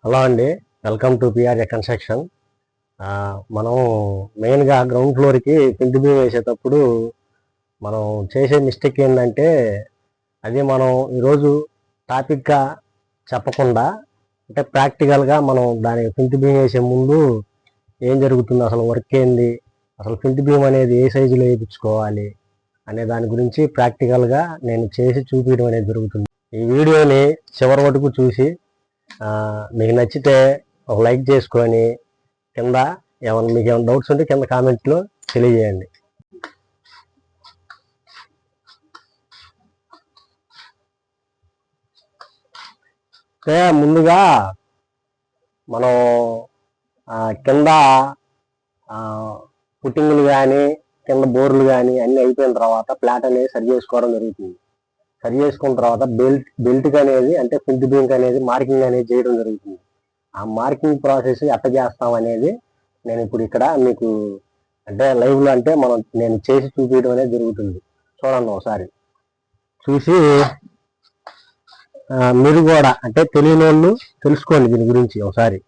Hello అండి, welcome to PR construction. మనం మెయిన్గా గ్రౌండ్ ఫ్లోర్కి పిండి బీమ్ వేసేటప్పుడు మనం చేసే మిస్టేక్ ఏంటంటే, అది మనం ఈరోజు టాపిక్గా చెప్పకుండా అంటే ప్రాక్టికల్గా మనం దానికి పిండి బీమ్ వేసే ముందు ఏం జరుగుతుంది, అసలు వర్క్ ఏంది, అసలు పిండి బీమ్ అనేది ఏ సైజులో వేయించుకోవాలి అనే దాని గురించి ప్రాక్టికల్గా నేను చేసి చూపించడం అనేది జరుగుతుంది. ఈ వీడియోని చివరి వరకు చూసి మీకు నచ్చితే ఒక లైక్ చేసుకొని కింద మీకు ఏమైనా డౌట్స్ ఉంటే కింద కామెంట్లో తెలియజేయండి. ముందుగా మనం కింద పుట్టింగ్లు కానీ కింద బోర్లు కానీ అన్నీ అయిపోయిన తర్వాత ప్లాట్ అనేది సరి చేసుకోవడం జరుగుతుంది. సరి చేసుకున్న తర్వాత బెల్ట్ అనేది అంటే పిండి బీమ్ అనేది మార్కింగ్ అనేది చేయడం జరుగుతుంది. ఆ మార్కింగ్ ప్రాసెస్ ఎట్లా చేస్తాం అనేది నేను ఇప్పుడు ఇక్కడ మీకు అంటే లైవ్లో అంటే నేను చేసి చూపించడం అనేది జరుగుతుంది. చూడండి, ఒకసారి చూసి మీరు కూడా అంటే తెలియని వాళ్ళు తెలుసుకోండి దీని గురించి ఒకసారి.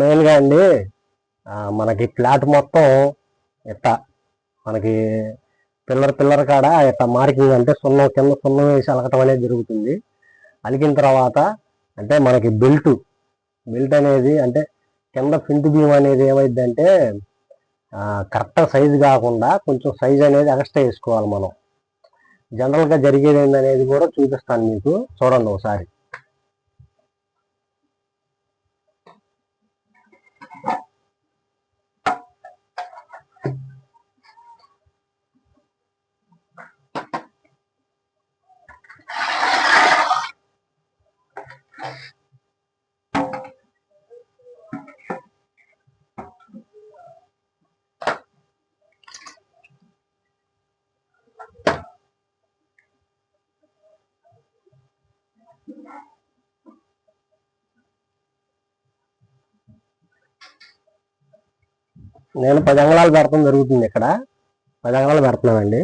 మెయిన్గా అండి, మనకి ఫ్లాట్ మొత్తం ఇట్లా మనకి పిల్లర్ కాడ ఇట్లా మార్కింగ్ అంటే కింద సున్నం వేసి అలకటం అనేది జరుగుతుంది. అలికిన తర్వాత అంటే మనకి బెల్ట్ అనేది అంటే కింద పిండి బీమ్ అనేది ఏమైంది అంటే కరెక్ట్ సైజు కాకుండా కొంచెం సైజ్ అనేది ఎక్స్ట్రా వేసుకోవాలి. మనం జనరల్గా జరిగేది ఏందనేది కూడా చూపిస్తాను మీకు, చూడండి ఒకసారి. నేను 10 అంగుళాలు పెడతాం జరుగుతుంది. ఇక్కడ 10 అంగుళాలు పెడుతున్నానండి.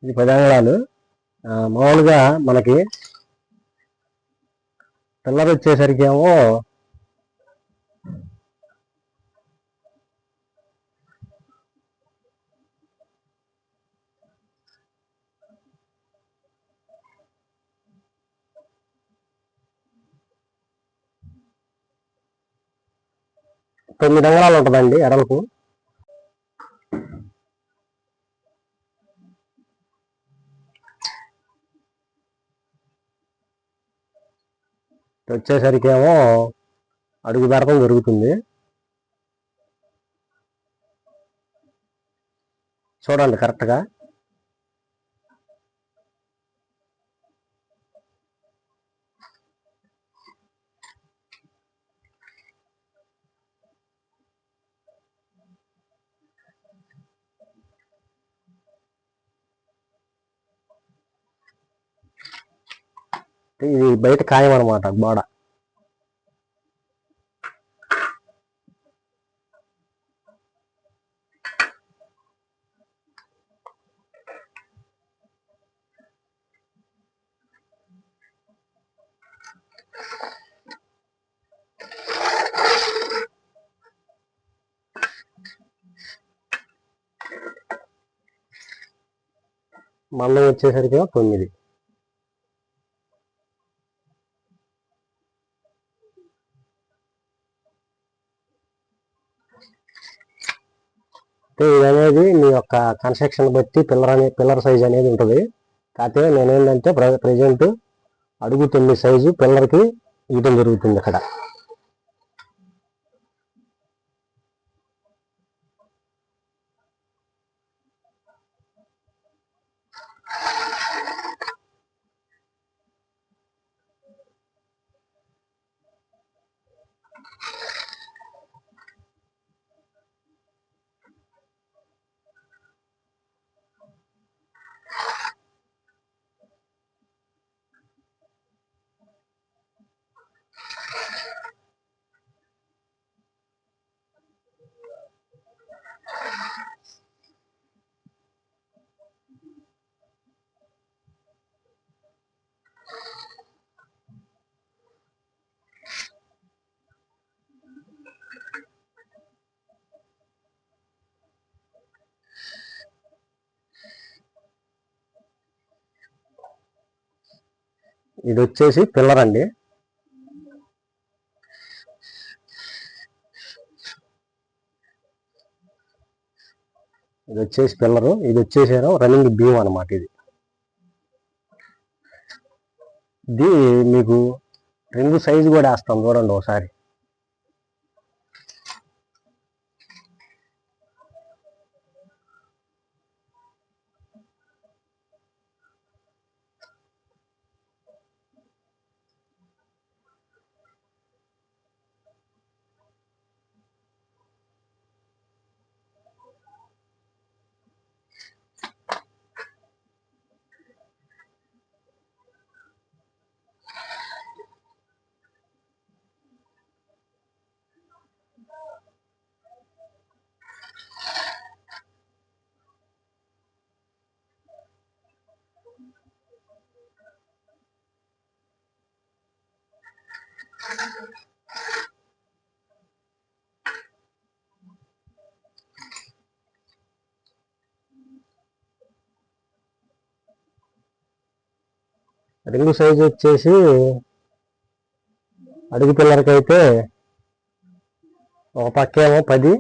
ఇది 10 అంగుళాలు. మామూలుగా మనకి పిల్లర్ వచ్చేసరికి ఏమో తొమ్మిది అంగుళాలు ఉంటుందండి ఎడల్పు. వచ్చేసరికి ఏమో అడుగు పెడతాం జరుగుతుంది. చూడండి కరెక్ట్గా. ఇది బయట ఖాయం అనమాట గోడ. మందం వచ్చేసరికి 9. ఇది అనేది మీ యొక్క కన్స్ట్రక్షన్ బట్టి పిల్లర్ సైజ్ అనేది ఉంటుంది. కాకపోతే నేనేంటంటే ప్రజెంట్ అడుగు 9 సైజు పిల్లర్కి ఇవ్వడం జరుగుతుంది అక్కడ. ఇది వచ్చేసి పిల్లర్ అండి. ఇది వచ్చేసి పిల్లరు, ఇది వచ్చేసారో రన్నింగ్ బీమ్ అనమాట. ఇది మీకు రింగ్ సైజు కూడా వేస్తాం చూడండి ఒకసారి. రింగు సైజు వచ్చేసి అడుగు పిల్లర్కి అయితే ఒక పక్కేమో 10,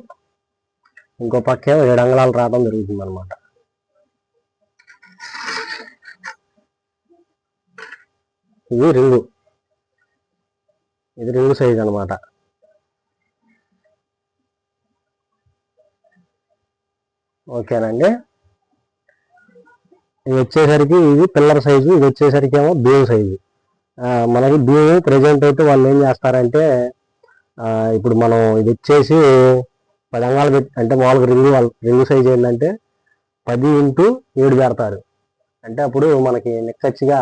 ఇంకో పక్కేమో 7 అంగుళాలు రావడం జరుగుతుంది అనమాట. ఇది రింగు సైజ్ అనమాట. ఓకేనండి. ఇది వచ్చేసరికి ఇది పిల్లర్ సైజు, ఇది వచ్చేసరికి ఏమో బీమ్ సైజు. మనకి బీమ్ ప్రెజెంట్ అయితే వాళ్ళు ఏం చేస్తారంటే, ఇప్పుడు మనం ఇది వచ్చేసి 10 అంగాలు పెట్టి, అంటే మామూలుగా రింగు సైజు ఏంటంటే 10x7 పెడతారు. అంటే అప్పుడు మనకి నిక్కచ్చిగా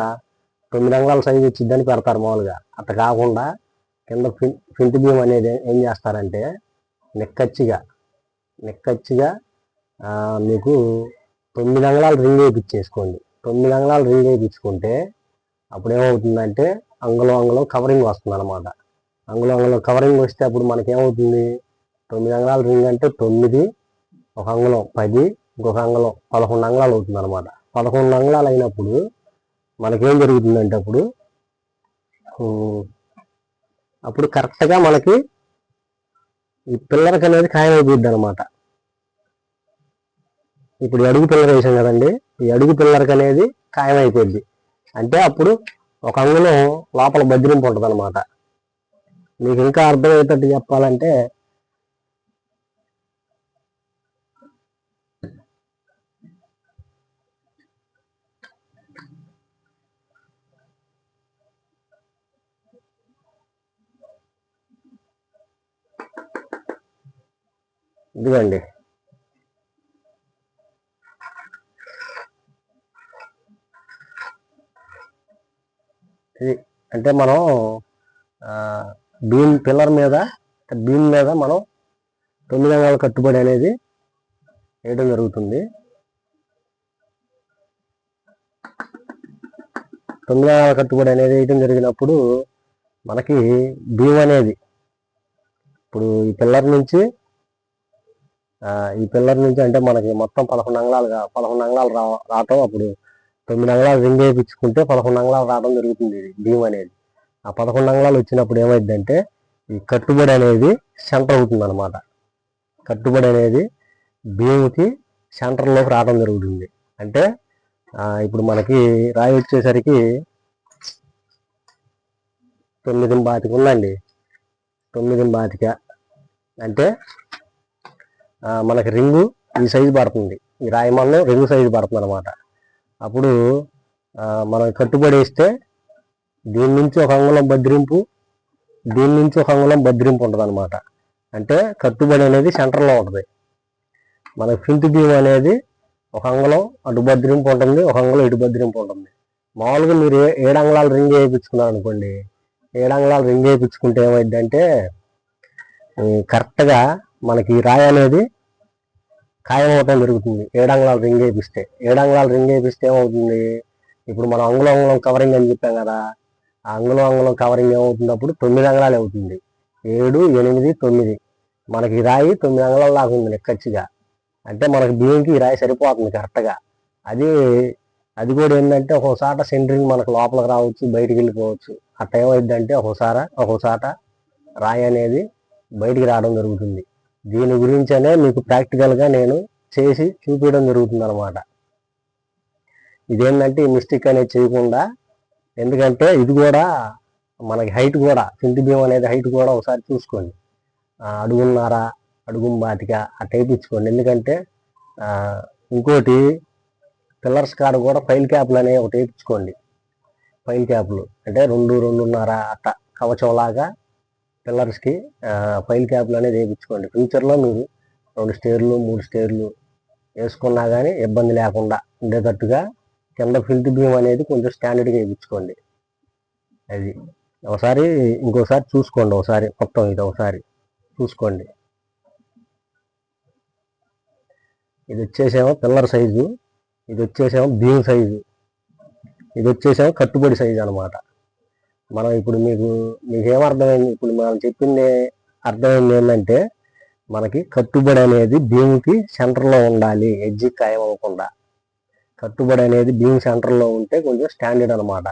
9 అంగుళాల సైజు వచ్చిద్దని పెడతారు మామూలుగా. అట్లా కాకుండా కింద ఫ్రంట్ బీమ్ అనేది ఏం చేస్తారంటే నిక్కచ్చిగా మీకు 9 అంగుళాలు రింగ్ వేయించేసుకోండి. 9 అంగుళాలు రింగ్ వేయించుకుంటే అప్పుడు ఏమవుతుందంటే అంగుళం కవరింగ్ వస్తుంది అనమాట. అంగుళం కవరింగ్ వస్తే అప్పుడు మనకేమవుతుంది, 9 అంగుళాల రింగ్ అంటే 9, ఒక అంగుళం 10, ఇంకొక అంగుళం 11 అంగుళాలు అవుతుంది అనమాట. 11 అంగుళాలు అయినప్పుడు మనకేం జరుగుతుందంటే అప్పుడు కరెక్ట్గా మనకి ఈ పిల్లర్కి అనేది ఖాయమైపోద్ది అనమాట. ఇప్పుడు అడుగు పిల్లర్ వేసాం కదండి, ఈ అడుగు పిల్లర్కి అనేది ఖాయమైపోద్ది. అంటే అప్పుడు ఒక అంగుళం లోపల బద్రింపు ఉంటుంది అనమాట. మీకు ఇంకా అర్థమయ్యేటట్టు చెప్పాలంటే, ఇదిగోండి, ఇది అంటే మనం పిల్లర్ మీద బీమ్ మీద మనం 9 అంగుళాల కట్టుబడి అనేది వేయడం జరుగుతుంది. 9 అంగుళాల కట్టుబడి అనేది వేయడం జరిగినప్పుడు మనకి బీమ్ అనేది ఇప్పుడు ఈ పిల్లర్ నుంచి అంటే మనకి మొత్తం 11 అంగుళాలు రావటం, అప్పుడు 9 అంగుళాలు రింగ్ వేయించుకుంటే 11 అంగుళాలు రావడం జరుగుతుంది ఇది బీమ్ అనేది. ఆ 11 అంగుళాలు వచ్చినప్పుడు ఏమైందంటే ఈ కట్టుబడి అనేది సెంటర్ అవుతుంది అనమాట. కట్టుబడి అనేది బీమ్కి సెంటర్లోకి రావడం జరుగుతుంది. అంటే ఇప్పుడు మనకి రాయి వచ్చేసరికి 9 ఉందండి. 9 అంటే మనకి రింగు ఈ సైజు పడుతుంది. ఈ రాయి మందం రింగు సైజు పడుతుంది అనమాట. అప్పుడు మనం కట్టుబడి వేస్తే దీని నుంచి ఒక అంగుళం బద్రింపు, దీని నుంచి ఒక అంగుళం బద్రింపు ఉంటుంది అనమాట. అంటే కట్టుబడి అనేది సెంటర్లో ఉంటుంది. మనకి ఫ్రంట్ బీమ్ అనేది ఒక అంగుళం అటు బద్రింపు ఉంటుంది, ఒక అంగుళం ఇటు బద్రింపు ఉంటుంది. మామూలుగా మీరు 7 అంగుళాలు రింగ్ వేయించుకున్నారు అనుకోండి, 7 అంగుళాలు రింగ్ వేయించుకుంటే ఏమైందంటే కరెక్ట్గా మనకి రాయి అనేది ఖాయం అవటం జరుగుతుంది. 7 అంగుళాలు రింగ్ వేపిస్తే 7 అంగుళాలు రింగ్ వేపిస్తే ఏమవుతుంది, ఇప్పుడు మనం అంగుళం కవరింగ్ అని చెప్పాం కదా, ఆ అంగుళం కవరింగ్ ఏమవుతుంది, అప్పుడు 9 అంగుళాలు అవుతుంది. 7, 8, 9 మనకి రాయి 9 అంగుళాల దాకా ఉంది నిక్కచ్చిగా. అంటే మనకి బీమ్కి ఈ రాయి సరిపోతుంది కరెక్ట్గా. అది కూడా ఏంటంటే ఒక్కోసాట సెంటరింగ్ మనకు లోపలికి రావచ్చు, బయటికి వెళ్ళిపోవచ్చు. అట్లా ఏమైందంటే ఒక్కోసాట రాయి అనేది బయటికి రావడం జరుగుతుంది. దీని గురించనే మీకు ప్రాక్టికల్గా నేను చేసి చూపించడం జరుగుతుంది అనమాట. ఇదేంటంటే ఈ మిస్టేక్ అనేది చేయకుండా, ఎందుకంటే ఇది కూడా మనకి హైట్ కూడా ఫ్రంట్ బీమ్ అనేది హైట్ కూడా ఒకసారి చూసుకోండి. అడుగున్నారా, అడుగుంబాతిక అట్ట వేయించుకోండి. ఎందుకంటే ఇంకోటి పిల్లర్స్ కాడ కూడా ఫైల్ క్యాప్లు అనేవి ఒకటి వేయించుకోండి. ఫైల్ క్యాప్లు అంటే 2, 2.5 అట్ట కవచంలాగా పిల్లర్స్కి ఫైల్ క్యాప్లు అనేది వేయించుకోండి. ఫ్యూచర్లో మీరు 2 స్టేర్లు 3 స్టేర్లు వేసుకున్నా కానీ ఇబ్బంది లేకుండా ఉండేటట్టుగా కింద ఫ్రంట్ బీమ్ అనేది కొంచెం స్టాండర్డ్గా వేయించుకోండి. అది ఇంకోసారి చూసుకోండి. మొత్తం ఇది ఒకసారి చూసుకోండి. ఇది వచ్చేసేమో పిల్లర్ సైజు, ఇది వచ్చేసేమో బీమ్ సైజు, ఇది వచ్చేసేమో కట్టుబడి సైజు అనమాట. మనం ఇప్పుడు మీకు ఏమర్థమైంది, ఇప్పుడు మనం చెప్పింది అర్థమైంది ఏంటంటే మనకి కట్టుబడి అనేది బీమ్కి సెంటర్లో ఉండాలి, ఎడ్జి ఖాయం అవ్వకుండా. కట్టుబడి అనేది బీమ్ సెంటర్లో ఉంటే కొంచెం స్టాండర్డ్ అనమాట.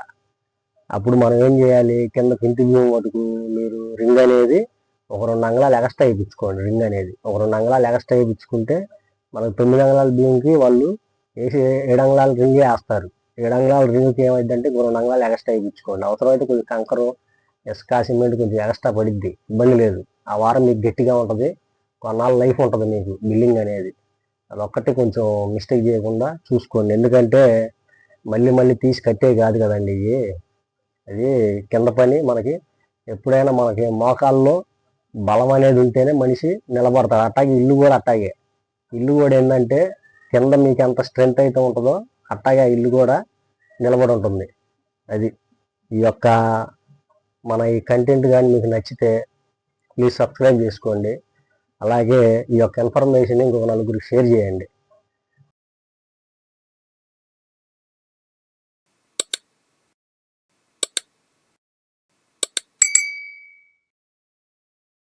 అప్పుడు మనం ఏం చేయాలి, కింద ఫ్రంట్ బీమ్ మటుకు మీరు రింగ్ అనేది ఒక 2 అంగుళాలు ఎక్స్ట్రా వేయించుకోండి. రింగ్ అనేది ఒక 2 అంగుళాలు ఎక్స్ట్రా వేయించుకుంటే మనకు 9 అంగుళాల బీమ్కి వాళ్ళు వేసి 7 అంగుళాల రింగే వేస్తారు. 7 అంగుళాల రింగ్కి ఏమైందంటే 2 అంగుళాలు ఎక్స్ట్రా వేయించుకోండి. అవసరమైతే కొంచెం కంకరు, ఇసుక, సిమెంట్ కొంచెం ఎక్స్ట్రా పడిద్ది, ఇబ్బంది లేదు. ఆ వారం మీకు గట్టిగా ఉంటుంది, కొన్నాళ్ళు లైఫ్ ఉంటుంది మీకు బిల్డింగ్ అనేది. అదొక్కటి కొంచెం మిస్టేక్ చేయకుండా చూసుకోండి. ఎందుకంటే మళ్ళీ తీసి కట్టే కాదు కదండి ఇవి. అది కింద పని. మనకి ఎప్పుడైనా మనకి మోకాల్లో బలం అనేది ఉంటేనే మనిషి నిలబడతాడు. అట్టాగే ఇల్లు కూడా ఏంటంటే కింద మీకు ఎంత స్ట్రెంత్ అయితే ఉంటుందో అట్టాగే ఆ ఇల్లు కూడా నిలబడి ఉంటుంది. అది ఈ కంటెంట్ కానీ మీకు నచ్చితే ప్లీజ్ సబ్స్క్రైబ్ చేసుకోండి. అలాగే ఈ యొక్క ఇన్ఫర్మేషన్ ఇంకొక నలుగురికి షేర్ చేయండి.